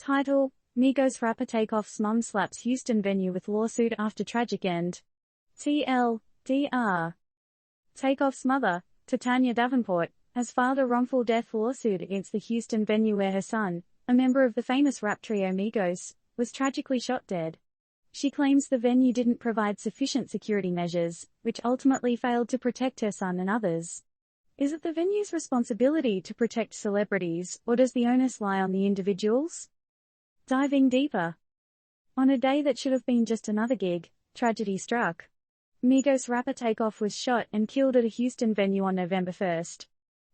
Title: Migos rapper Takeoff's mom slaps Houston venue with lawsuit after tragic end. TLDR. Takeoff's mother, Titania Davenport, has filed a wrongful death lawsuit against the Houston venue where her son, a member of the famous rap trio Migos, was tragically shot dead. She claims the venue didn't provide sufficient security measures, which ultimately failed to protect her son and others. Is it the venue's responsibility to protect celebrities, or does the onus lie on the individuals? Diving deeper. On a day that should have been just another gig, tragedy struck. Migos rapper Takeoff was shot and killed at a Houston venue on November 1st.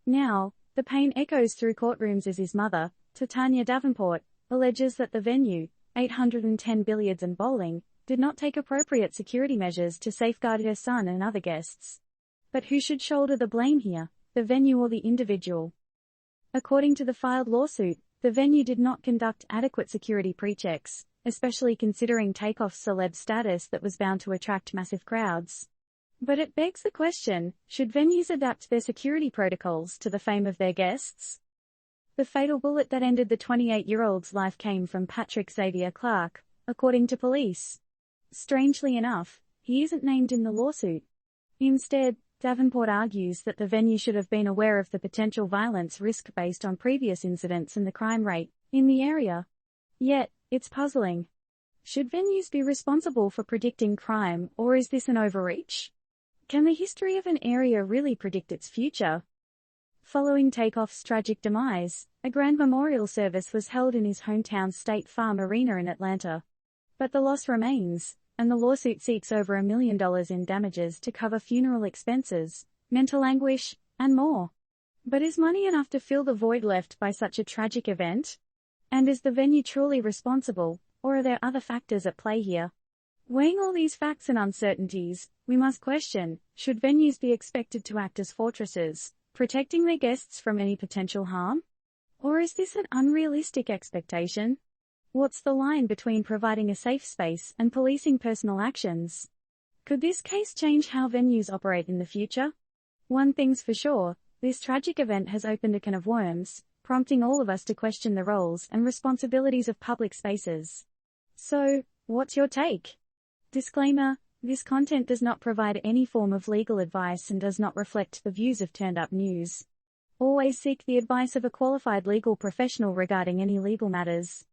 Now, the pain echoes through courtrooms as his mother, Titania Davenport, alleges that the venue, 810 billiards and bowling, did not take appropriate security measures to safeguard her son and other guests. But who should shoulder the blame here, the venue or the individual? According to the filed lawsuit, the venue did not conduct adequate security pre-checks, especially considering Takeoff's celeb status that was bound to attract massive crowds. But it begs the question, should venues adapt their security protocols to the fame of their guests? The fatal bullet that ended the 28-year-old's life came from Patrick Xavier Clark, according to police. Strangely enough, he isn't named in the lawsuit. Instead, Davenport argues that the venue should have been aware of the potential violence risk based on previous incidents and the crime rate in the area. Yet, it's puzzling. Should venues be responsible for predicting crime, or is this an overreach? Can the history of an area really predict its future? Following Takeoff's tragic demise, a grand memorial service was held in his hometown State Farm Arena in Atlanta. But the loss remains, and the lawsuit seeks over $1 million in damages to cover funeral expenses, mental anguish, and more. But is money enough to fill the void left by such a tragic event? And is the venue truly responsible, or are there other factors at play here? Weighing all these facts and uncertainties, we must question, should venues be expected to act as fortresses, protecting their guests from any potential harm? Or is this an unrealistic expectation? What's the line between providing a safe space and policing personal actions? Could this case change how venues operate in the future? One thing's for sure, this tragic event has opened a can of worms, prompting all of us to question the roles and responsibilities of public spaces. So, what's your take? Disclaimer: this content does not provide any form of legal advice and does not reflect the views of Turned Up News. Always seek the advice of a qualified legal professional regarding any legal matters.